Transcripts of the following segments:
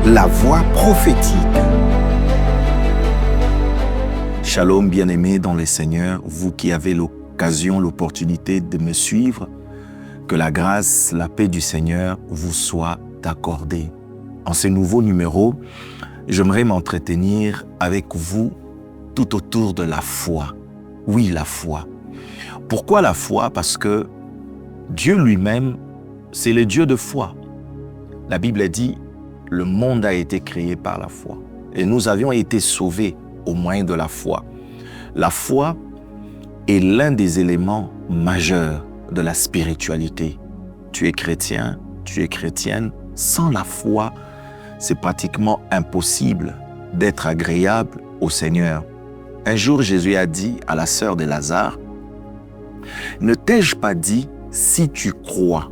La voix prophétique. Shalom bien-aimés dans le Seigneur, vous qui avez l'occasion, l'opportunité de me suivre, que la grâce, la paix du Seigneur vous soit accordée. En ce nouveau numéro, j'aimerais m'entretenir avec vous tout autour de la foi. Oui, la foi. Pourquoi la foi? Parce que Dieu lui-même, c'est le Dieu de foi. La Bible dit, le monde a été créé par la foi. Et nous avions été sauvés au moyen de la foi. La foi est l'un des éléments majeurs de la spiritualité. Tu es chrétien, tu es chrétienne. Sans la foi, c'est pratiquement impossible d'être agréable au Seigneur. Un jour, Jésus a dit à la sœur de Lazare, « Ne t'ai-je pas dit, si tu crois,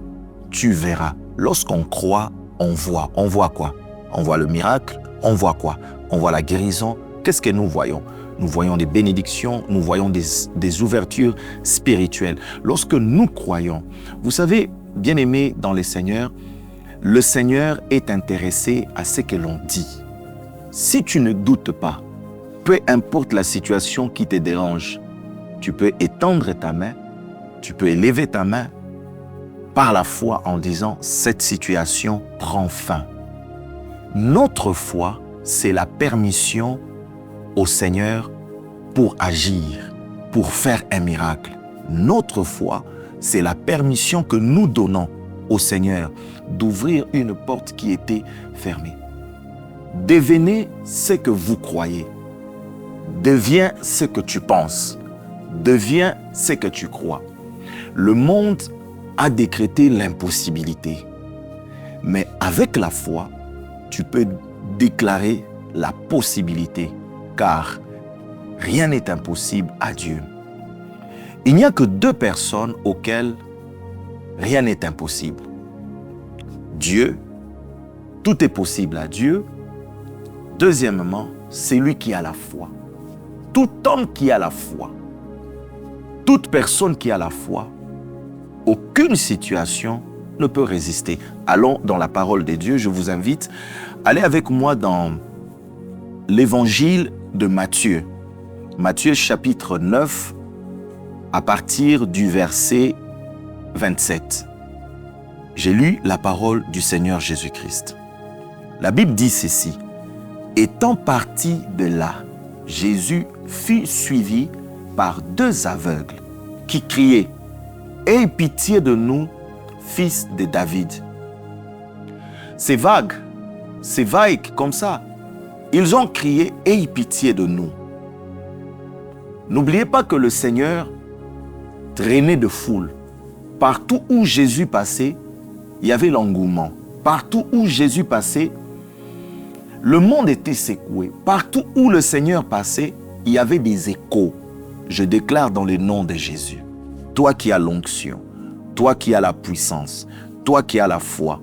tu verras. » Lorsqu'on croit, on voit. On voit quoi? On voit le miracle. On voit quoi? On voit la guérison. Qu'est-ce que nous voyons? Nous voyons des bénédictions, nous voyons des ouvertures spirituelles. Lorsque nous croyons, vous savez, bien-aimés dans le Seigneur est intéressé à ce que l'on dit. Si tu ne doutes pas, peu importe la situation qui te dérange, tu peux étendre ta main, tu peux élever ta main par la foi en disant « cette situation prend fin ». Notre foi, c'est la permission au Seigneur pour agir, pour faire un miracle. Notre foi, c'est la permission que nous donnons au Seigneur d'ouvrir une porte qui était fermée. Devenez ce que vous croyez. Deviens ce que tu penses. Deviens ce que tu crois. Le monde a décrété l'impossibilité. Mais avec la foi, tu peux déclarer la possibilité, car rien n'est impossible à Dieu. Il n'y a que deux personnes auxquelles rien n'est impossible. Dieu, tout est possible à Dieu. Deuxièmement, c'est lui qui a la foi. Tout homme qui a la foi, toute personne qui a la foi, aucune situation ne peut résister. Allons dans la parole de Dieu. Je vous invite, allez avec moi dans l'évangile de Matthieu. Matthieu chapitre 9, à partir du verset 27. J'ai lu la parole du Seigneur Jésus-Christ. La Bible dit ceci. Étant parti de là, Jésus fut suivi par deux aveugles qui criaient « Aie pitié de nous, fils de David ». C'est vague comme ça. Ils ont crié « Aie pitié de nous ». N'oubliez pas que le Seigneur traînait de foule. Partout où Jésus passait, il y avait l'engouement. Partout où Jésus passait, le monde était secoué. Partout où le Seigneur passait, il y avait des échos. Je déclare dans le nom de Jésus, toi qui as l'onction, toi qui as la puissance, toi qui as la foi,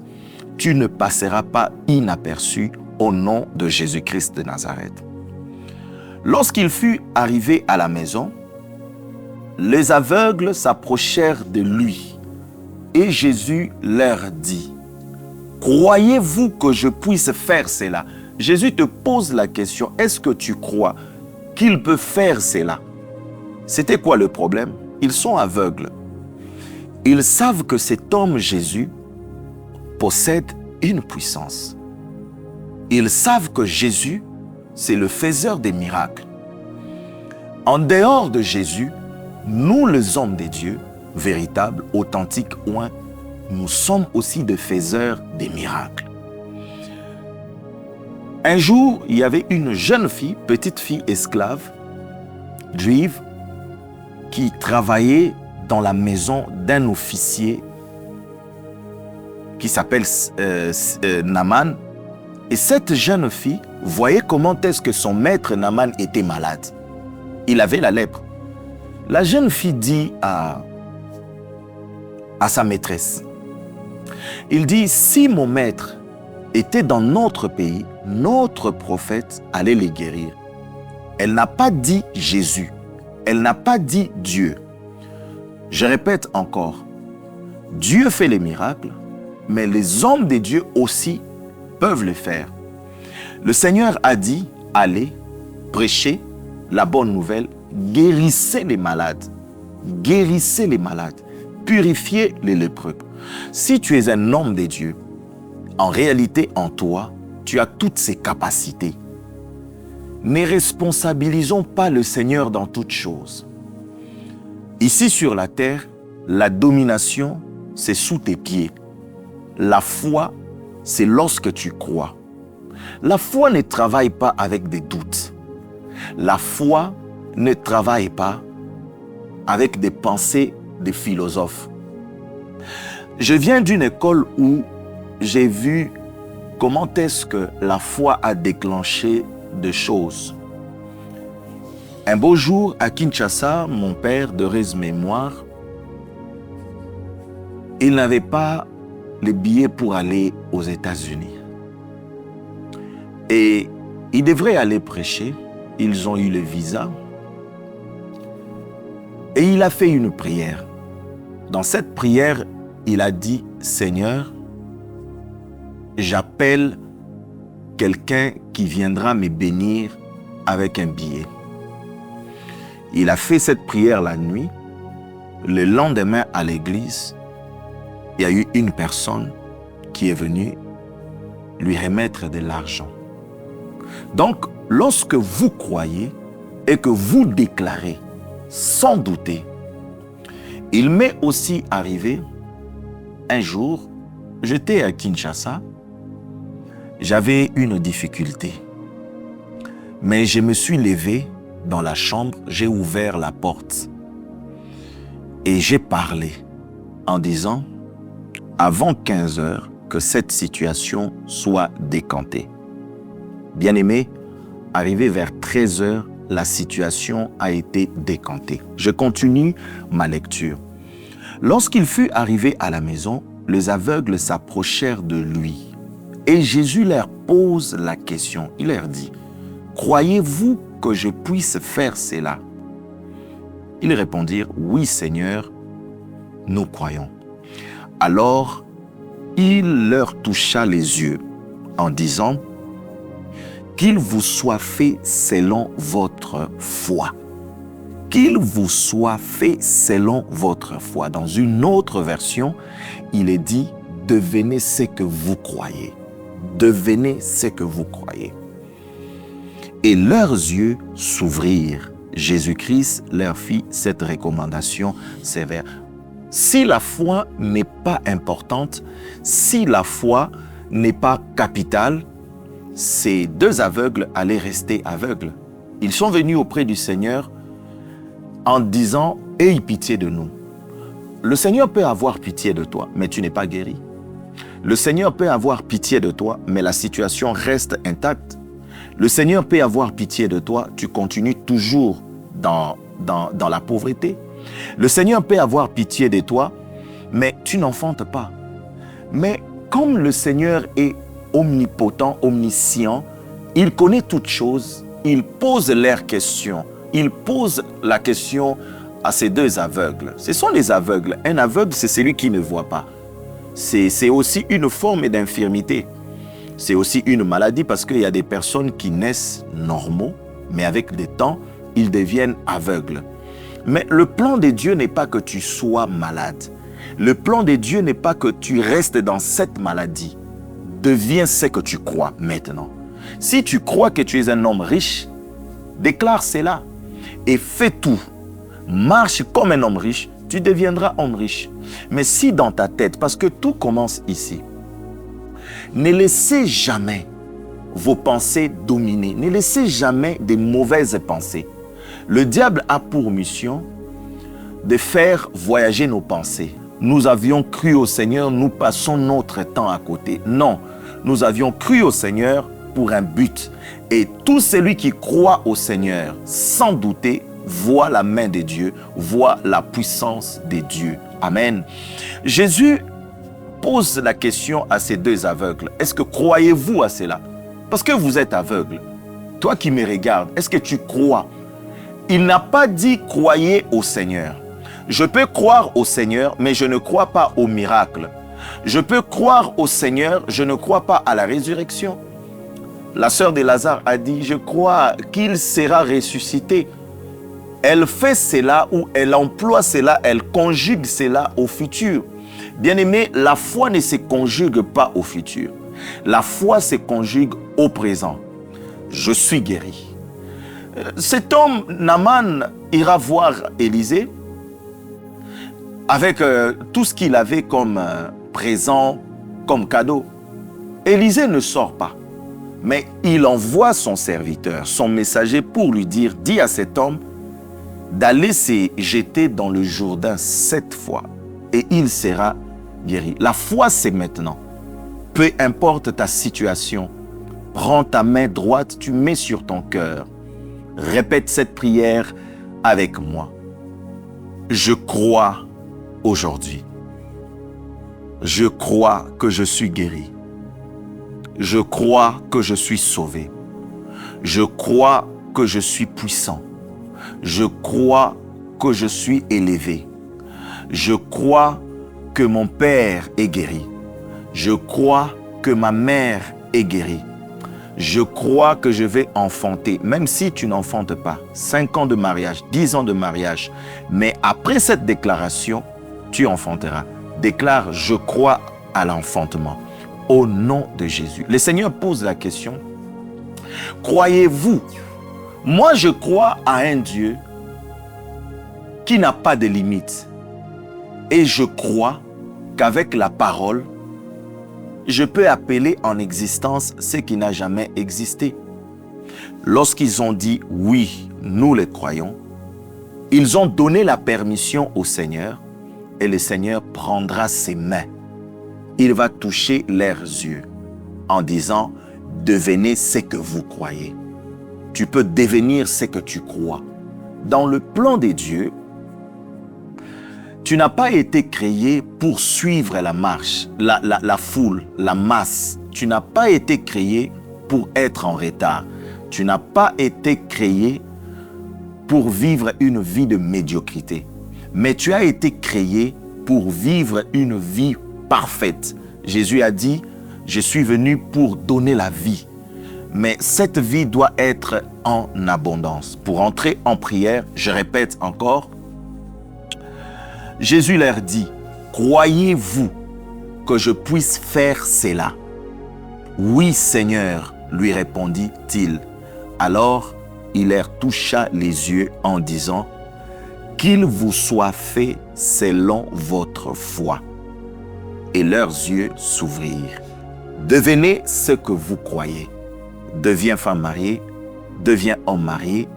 tu ne passeras pas inaperçu au nom de Jésus-Christ de Nazareth. Lorsqu'il fut arrivé à la maison, les aveugles s'approchèrent de lui et Jésus leur dit, « Croyez-vous que je puisse faire cela ?» Jésus te pose la question, est-ce que tu crois qu'il peut faire cela? C'était quoi le problème? Ils sont aveugles. Ils savent que cet homme Jésus possède une puissance. Ils savent que Jésus, c'est le faiseur des miracles. En dehors de Jésus, nous les hommes de Dieu, véritables, authentiques, nous sommes aussi des faiseurs des miracles. Un jour, il y avait une jeune fille, petite fille esclave, juive, qui travaillait dans la maison d'un officier qui s'appelle Naaman. Et cette jeune fille voyait comment est-ce que son maître Naaman était malade. Il avait la lèpre. La jeune fille dit à sa maîtresse, il dit, si mon maître était dans notre pays, notre prophète allait les guérir. Elle n'a pas dit Jésus. Elle n'a pas dit Dieu. Je répète encore, Dieu fait les miracles, mais les hommes de Dieu aussi peuvent le faire. Le Seigneur a dit, allez, prêchez la bonne nouvelle, guérissez les malades, purifiez les lépreux. Si tu es un homme de Dieu, en réalité, en toi, tu as toutes ces capacités. Ne responsabilisons pas le Seigneur dans toutes choses. Ici sur la terre, la domination, c'est sous tes pieds. La foi, c'est lorsque tu crois. La foi ne travaille pas avec des doutes. La foi ne travaille pas avec des pensées des philosophes. Je viens d'une école où j'ai vu comment est-ce que la foi a déclenché des choses. Un beau jour, à Kinshasa, mon père, d'heureuse mémoire, il n'avait pas les billets pour aller aux États-Unis. Et il devrait aller prêcher. Ils ont eu le visa. Et il a fait une prière. Dans cette prière, il a dit, « Seigneur, j'appelle quelqu'un qui viendra me bénir avec un billet. » Il a fait cette prière la nuit. Le lendemain à l'église, il y a eu une personne qui est venue lui remettre de l'argent. Donc, lorsque vous croyez et que vous déclarez sans douter, il m'est aussi arrivé un jour, j'étais à Kinshasa, j'avais une difficulté. Mais je me suis levé dans la chambre, j'ai ouvert la porte et j'ai parlé en disant, avant 15 heures, que cette situation soit décantée. Bien-aimé, arrivé vers 13 heures, la situation a été décantée. Je continue ma lecture. Lorsqu'il fut arrivé à la maison, les aveugles s'approchèrent de lui. Et Jésus leur pose la question. Il leur dit, « Croyez-vous que je puisse faire cela ?» Ils répondirent, « Oui, Seigneur, nous croyons. » Alors, il leur toucha les yeux en disant, « Qu'il vous soit fait selon votre foi. » Qu'il vous soit fait selon votre foi. Dans une autre version, il est dit, « Devenez ce que vous croyez. » Devenez ce que vous croyez. Et leurs yeux s'ouvrirent. Jésus-Christ leur fit cette recommandation sévère. Si la foi n'est pas importante, si la foi n'est pas capitale, ces deux aveugles allaient rester aveugles. Ils sont venus auprès du Seigneur en disant, « Aie pitié de nous. » Le Seigneur peut avoir pitié de toi, mais tu n'es pas guéri. Le Seigneur peut avoir pitié de toi, mais la situation reste intacte. Le Seigneur peut avoir pitié de toi, tu continues toujours dans la pauvreté. Le Seigneur peut avoir pitié de toi, mais tu n'enfantes pas. Mais comme le Seigneur est omnipotent, omniscient, il connaît toutes choses, il pose leurs questions. Il pose la question à ces deux aveugles. Ce sont les aveugles. Un aveugle, c'est celui qui ne voit pas. C'est aussi une forme d'infirmité. C'est aussi une maladie parce qu'il y a des personnes qui naissent normaux, mais avec le temps, ils deviennent aveugles. Mais le plan de Dieu n'est pas que tu sois malade. Le plan de Dieu n'est pas que tu restes dans cette maladie. Deviens ce que tu crois maintenant. Si tu crois que tu es un homme riche, déclare cela et fais tout. Marche comme un homme riche, tu deviendras homme riche. Mais si dans ta tête, parce que tout commence ici, ne laissez jamais vos pensées dominer. Ne laissez jamais des mauvaises pensées. Le diable a pour mission de faire voyager nos pensées. Nous avions cru au Seigneur, nous passons notre temps à côté. Non, nous avions cru au Seigneur pour un but. Et tout celui qui croit au Seigneur, sans douter, voit la main de Dieu, voit la puissance de Dieu. Amen. Jésus pose la question à ces deux aveugles. Est-ce que croyez-vous à cela? Parce que vous êtes aveugle. Toi qui me regardes, est-ce que tu crois? Il n'a pas dit croyez au Seigneur. Je peux croire au Seigneur, mais je ne crois pas au miracle. Je peux croire au Seigneur, je ne crois pas à la résurrection. La sœur de Lazare a dit, je crois qu'il sera ressuscité. Elle fait cela ou elle emploie cela, elle conjugue cela au futur. Bien-aimé, la foi ne se conjugue pas au futur. La foi se conjugue au présent. Je suis guéri. Cet homme, Naaman, ira voir Élisée avec tout ce qu'il avait comme présent, comme cadeau. Élisée ne sort pas, mais il envoie son serviteur, son messager pour lui dire, dis à cet homme d'aller se jeter dans le Jourdain 7 fois et il sera guéri. La foi, c'est maintenant. Peu importe ta situation, prends ta main droite, tu mets sur ton cœur. Répète cette prière avec moi. Je crois aujourd'hui. Je crois que je suis guéri. Je crois que je suis sauvé. Je crois que je suis puissant. Je crois que je suis élevé. Je crois que mon père est guéri. Je crois que ma mère est guérie. Je crois que je vais enfanter, même si tu n'enfantes pas. 5 ans de mariage, 10 ans de mariage. Mais après cette déclaration, tu enfanteras. Déclare, je crois à l'enfantement. Au nom de Jésus. Le Seigneur pose la question, croyez-vous? Moi, je crois à un Dieu qui n'a pas de limites. Et je crois qu'avec la parole, je peux appeler en existence ce qui n'a jamais existé. Lorsqu'ils ont dit « oui, nous les croyons », ils ont donné la permission au Seigneur et le Seigneur prendra ses mains. Il va toucher leurs yeux en disant « devenez ce que vous croyez ». Tu peux devenir ce que tu crois. Dans le plan de Dieu, tu n'as pas été créé pour suivre la marche, la foule, la masse. Tu n'as pas été créé pour être en retard. Tu n'as pas été créé pour vivre une vie de médiocrité. Mais tu as été créé pour vivre une vie parfaite. Jésus a dit, je suis venu pour donner la vie. Mais cette vie doit être en abondance. Pour entrer en prière, je répète encore, Jésus leur dit, croyez-vous que je puisse faire cela? Oui, Seigneur, lui répondit-il. Alors, il leur toucha les yeux en disant, qu'il vous soit fait selon votre foi. Et leurs yeux s'ouvrirent. Devenez ce que vous croyez. Deviens femme mariée, deviens homme marié.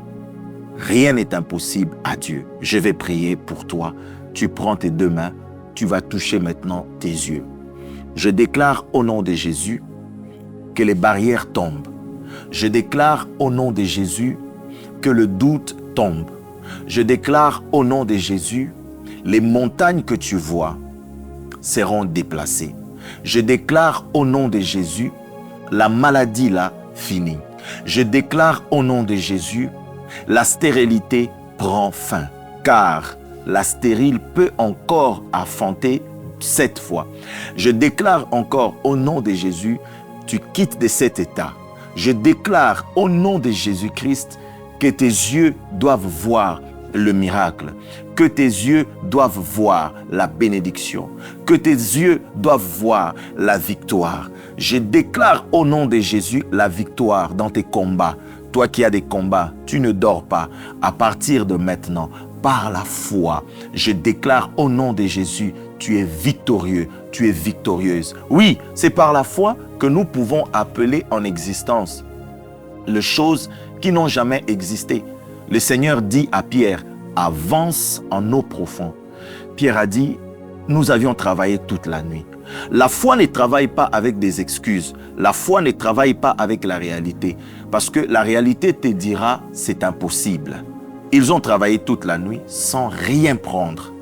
Rien n'est impossible à Dieu. Je vais prier pour toi. Tu prends tes 2 mains, tu vas toucher maintenant tes yeux. Je déclare au nom de Jésus que les barrières tombent. Je déclare au nom de Jésus que le doute tombe. Je déclare au nom de Jésus, les montagnes que tu vois seront déplacées. Je déclare au nom de Jésus, la maladie là finie. Je déclare au nom de Jésus, la stérilité prend fin, car la stérile peut encore enfanter 7 fois. Je déclare encore au nom de Jésus, tu quittes de cet état. Je déclare au nom de Jésus-Christ que tes yeux doivent voir le miracle, que tes yeux doivent voir la bénédiction, que tes yeux doivent voir la victoire. Je déclare au nom de Jésus la victoire dans tes combats. Toi qui as des combats, tu ne dors pas. À partir de maintenant, par la foi, je déclare au nom de Jésus, tu es victorieux, tu es victorieuse. Oui, c'est par la foi que nous pouvons appeler en existence les choses qui n'ont jamais existé. Le Seigneur dit à Pierre, avance en eau profonde. Pierre a dit, nous avions travaillé toute la nuit. La foi ne travaille pas avec des excuses. La foi ne travaille pas avec la réalité. Parce que la réalité te dira, c'est impossible. Ils ont travaillé toute la nuit sans rien prendre.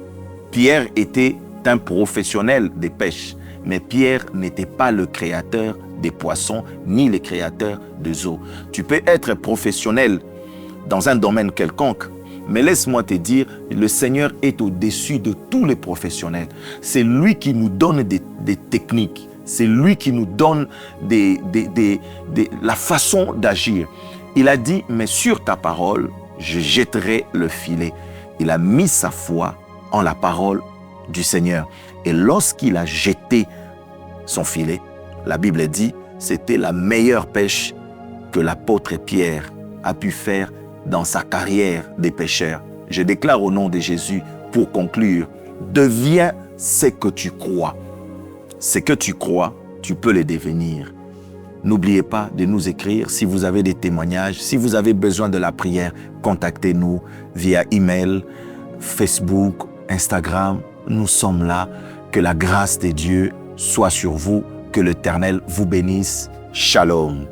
Pierre était un professionnel des pêches, mais Pierre n'était pas le créateur des poissons ni le créateur des eaux. Tu peux être professionnel dans un domaine quelconque, mais laisse-moi te dire, le Seigneur est au-dessus de tous les professionnels. C'est lui qui nous donne des techniques, C'est lui qui nous donne la façon d'agir. Il a dit, mais sur ta parole, je jetterai le filet. Il a mis sa foi en la parole du Seigneur. Et lorsqu'il a jeté son filet, la Bible dit, c'était la meilleure pêche que l'apôtre Pierre a pu faire dans sa carrière des pêcheurs. Je déclare au nom de Jésus, pour conclure, deviens ce que tu crois. Ce que tu crois, tu peux le devenir. N'oubliez pas de nous écrire si vous avez des témoignages, si vous avez besoin de la prière, contactez-nous via email, Facebook, Instagram. Nous sommes là. Que la grâce de Dieu soit sur vous, que l'Éternel vous bénisse. Shalom.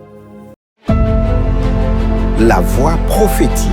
La voix prophétique.